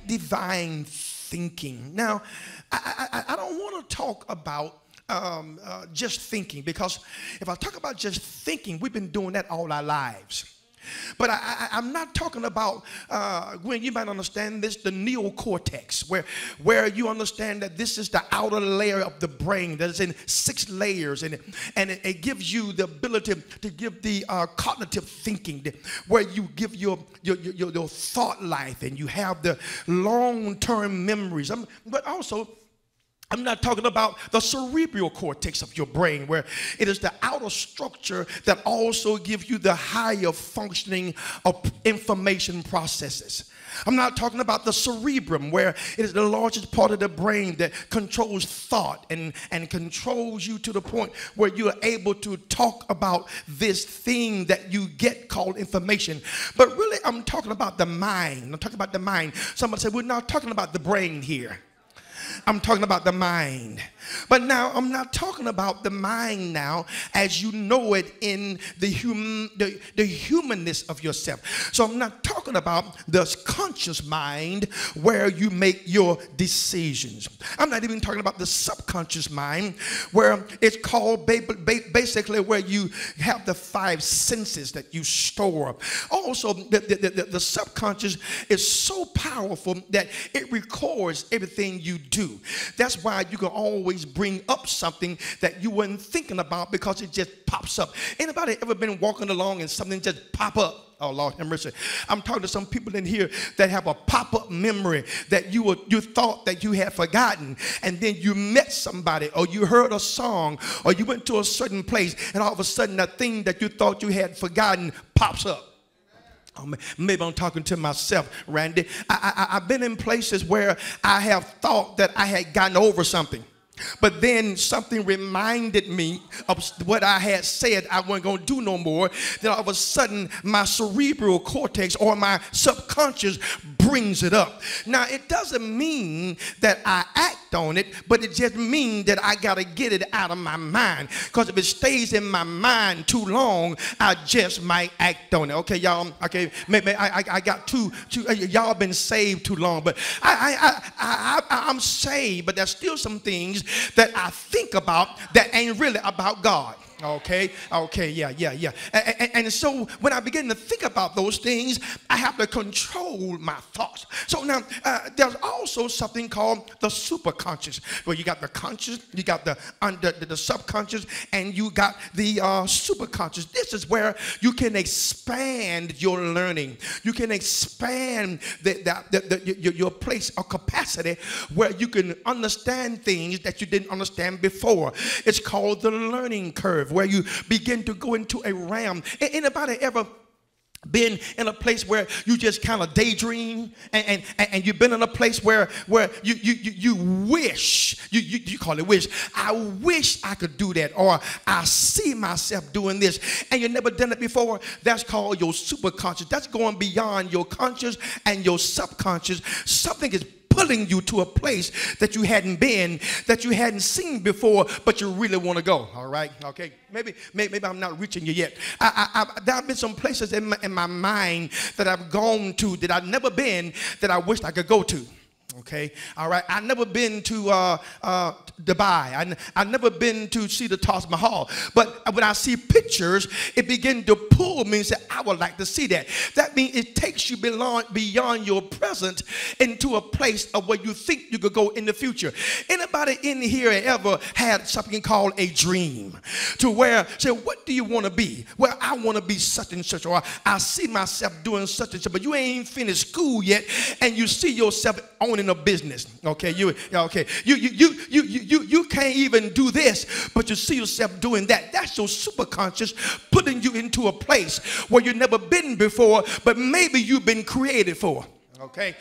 divine thinking. Now, I don't want to talk about just thinking, because if I talk about just thinking, we've been doing that all our lives. But I'm not talking about, when you might understand this, the neocortex, where you understand that this is the outer layer of the brain that is in 6 layers, and it gives you the ability to give the cognitive thinking, where you give your thought life, and you have the long-term memories. But also, I'm not talking about the cerebral cortex of your brain, where it is the outer structure that also gives you the higher functioning of information processes. I'm not talking about the cerebrum, where it is the largest part of the brain that controls thought and controls you to the point where you are able to talk about this thing that you get called information. But really, I'm talking about the mind. I'm talking about the mind. Somebody said, we're not talking about the brain here. I'm talking about the mind. But now I'm not talking about the mind now as you know it in the humanness of yourself. So I'm not talking about the conscious mind where you make your decisions. I'm not even talking about the subconscious mind, where it's called basically where you have the 5 senses that you store. Also, the subconscious is so powerful that it records everything you do. That's why you can always bring up something that you weren't thinking about, because it just pops up. Anybody ever been walking along and something just pop up? Oh, Lord have mercy. I'm talking to some people in here that have a pop-up memory that you thought that you had forgotten, and then you met somebody, or you heard a song, or you went to a certain place, and all of a sudden that thing that you thought you had forgotten pops up. Maybe I'm talking to myself, Randy. I've been in places where I have thought that I had gotten over something, but then something reminded me of what I had said I wasn't going to do no more. Then all of a sudden, my cerebral cortex or my subconscious brings it up. Now, it doesn't mean that I act on it, but it just means that I got to get it out of my mind. Because if it stays in my mind too long, I just might act on it. Okay, y'all? Okay, maybe I got too y'all been saved too long, but I'm saved, but there's still some things that I think about that ain't really about God. Okay, yeah. And so when I begin to think about those things, I have to control my thoughts. So now there's also something called the superconscious, where you got the conscious, you got the subconscious, and you got the superconscious. This is where you can expand your learning. You can expand your place or capacity where you can understand things that you didn't understand before. It's called the learning curve, where you begin to go into a realm. Anybody ever been in a place where you just kind of daydream, and you've been in a place where you wish, you call it wish, I wish I could do that, or I see myself doing this, and you've never done it before? That's called your superconscious. That's going beyond your conscious and your subconscious. Something is pulling you to a place that you hadn't been, that you hadn't seen before, but you really want to go. All right, okay. Maybe I'm not reaching you yet. There have been some places in my mind that I've gone to that I've never been, that I wished I could go to. Okay, all right. I've never been to Dubai. I've never been to see the Taj Mahal. But when I see pictures, it begins to pull me and say, I would like to see that. That means it takes you beyond your present into a place of where you think you could go in the future. Anybody in here ever had something called a dream? To where, say, what do you want to be? Well, I want to be such and such, or I see myself doing such and such, but you ain't finished school yet, and you see yourself owning a business. Okay, you can't even do this, but you see yourself doing that. That's your superconscious putting you into a place where you've never been before, but maybe you've been created for. Okay.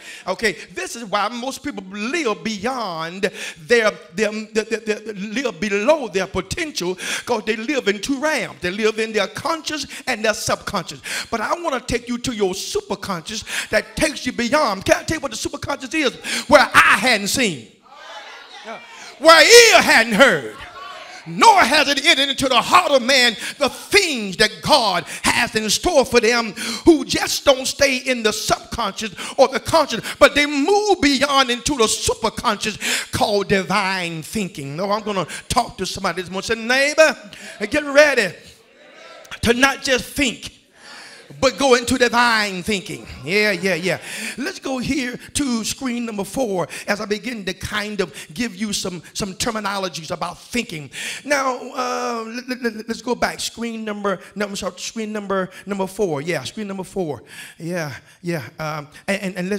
This is why most people live beyond live below their potential, because they live in 2 realms. They live in their conscious and their subconscious. But I want to take you to your superconscious that takes you beyond. Can I tell you what the superconscious is? Where I hadn't seen, where ear hadn't heard, nor has it entered into the heart of man the things that God has in store for them who just don't stay in the subconscious or the conscious, but they move beyond into the superconscious called divine thinking. No, I'm going to talk to somebody this morning. Say, neighbor, get ready to not just think, but go into divine thinking. Yeah. Let's go here to screen number 4 as I begin to kind of give you some terminologies about thinking. Now, let's go back. Screen number 4. Yeah, screen number 4. Yeah. And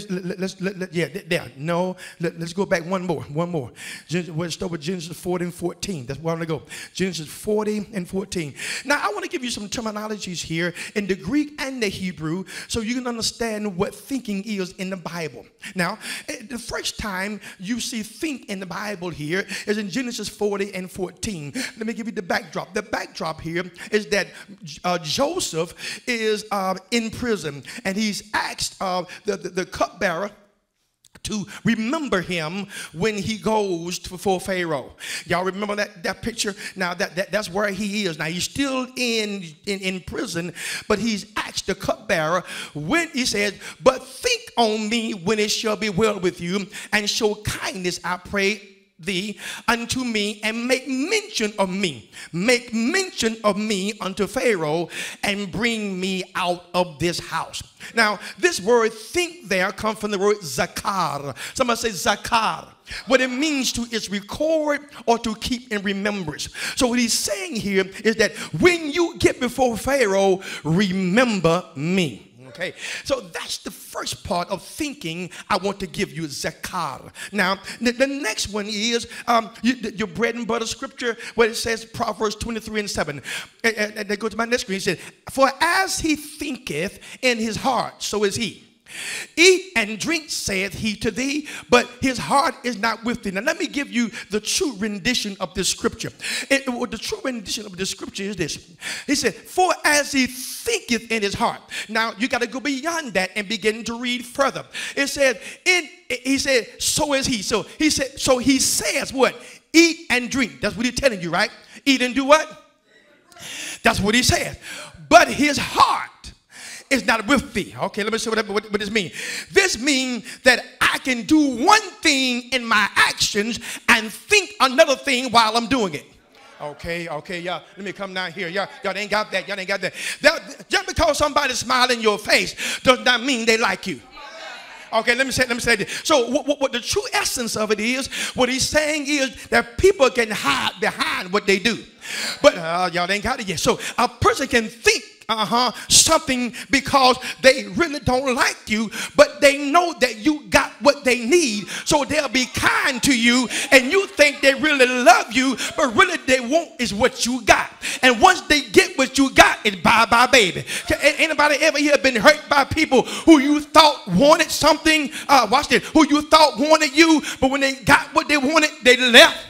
let's go back one more. We'll start with Genesis 40 and 14. That's where I'm going to go. Genesis 40 and 14. Now, I want to give you some terminologies here in the Greek and the Hebrew so you can understand what thinking is in the Bible. Now, the first time you see think in the Bible here is in Genesis 40 and 14. Let me give you the backdrop. The backdrop here is that Joseph is in prison, and he's asked the cupbearer to remember him when he goes before Pharaoh. Y'all remember that picture? Now that's where he is. Now he's still in prison, but he's asked the cupbearer when he said, but think on me when it shall be well with you, and show kindness, I pray thee, unto me, and make mention of me unto Pharaoh, and bring me out of this house. Now, this word think there comes from the word zakar. Somebody say zakar. What it means to is record or to keep in remembrance. So what he's saying here is that when you get before Pharaoh, remember me. Okay, so that's the first part of thinking I want to give you, zakar. Now, the next one is your bread and butter scripture, where it says Proverbs 23 and 7. And they go to my next screen. It says, for as he thinketh in his heart, so is he. Eat and drink, saith he to thee, but his heart is not with thee. Now, let me give you the true rendition of this scripture. The true rendition of this scripture is this. He said, for as he thinketh in his heart. Now, you got to go beyond that and begin to read further. It said, he said, so is he. So he said, so he says what? Eat and drink. That's what he's telling you, right? Eat and do what? That's what he said. But his heart is not with thee. Okay, let me see what this means. This means that I can do one thing in my actions and think another thing while I'm doing it. Okay, y'all. Let me come down here. Y'all ain't got that. Y'all ain't got that. Just because somebody smiles in your face does not mean they like you. Okay, let me say this. So what the true essence of it is, what he's saying is that people can hide behind what they do. But y'all ain't got it yet. So a person can think something because they really don't like you, but they know that you got what they need, so they'll be kind to you, and you think they really love you, but really they want is what you got. And once they get what you got, it's bye-bye, baby. Anybody ever here been hurt by people who you thought wanted something, watch this, who you thought wanted you, but when they got what they wanted, they left?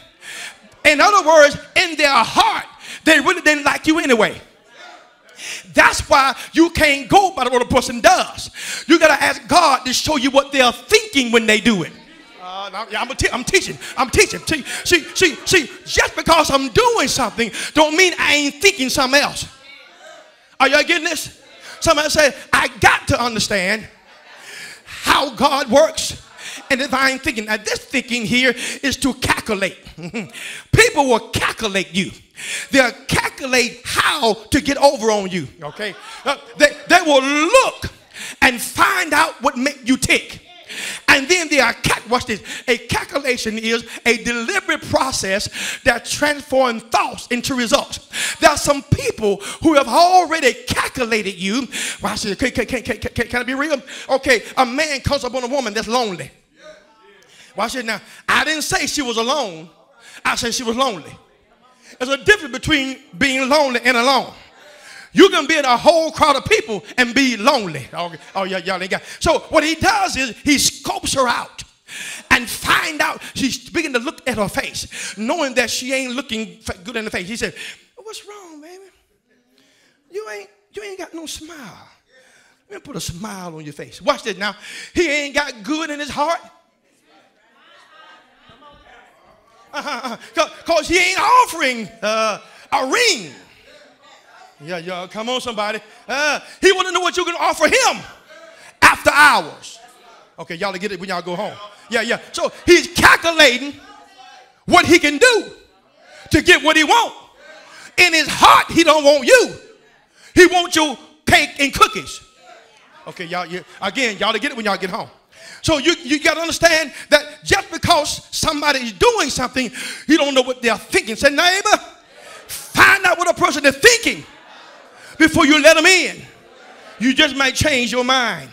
In other words, in their heart, they really didn't like you anyway. That's why you can't go by what a person does. You got to ask God to show you what they're thinking when they do it. I'm teaching. See, just because I'm doing something don't mean I ain't thinking something else. Are y'all getting this? Somebody say, I got to understand how God works and divine thinking. Now, this thinking here is to calculate. People will calculate you. They'll calculate how to get over on you. Okay, they will look and find out what make you tick. And then they are, watch this, a calculation is a deliberate process that transforms thoughts into results. There are some people who have already calculated you. Watch this, can I be real? Okay, a man comes up on a woman that's lonely. Watch it now. I didn't say she was alone. I said she was lonely. There's a difference between being lonely and alone. You can be in a whole crowd of people and be lonely. Oh yeah, y'all ain't got. So what he does is he scopes her out and find out. She's beginning to look at her face, knowing that she ain't looking good in the face. He said, "What's wrong, baby? You ain't got no smile. Let me put a smile on your face. Watch this now. He ain't got good in his heart." because he ain't offering a ring. Yeah, come on, somebody. He want to know what you're going to offer him after hours. Okay, y'all get it when y'all go home. Yeah. So he's calculating what he can do to get what he wants. In his heart, he don't want you. He wants your cake and cookies. Okay, y'all get it when y'all get home. So you got to understand that just because somebody is doing something, you don't know what they're thinking. Say, neighbor, find out what a person is thinking before you let them in. You just might change your mind.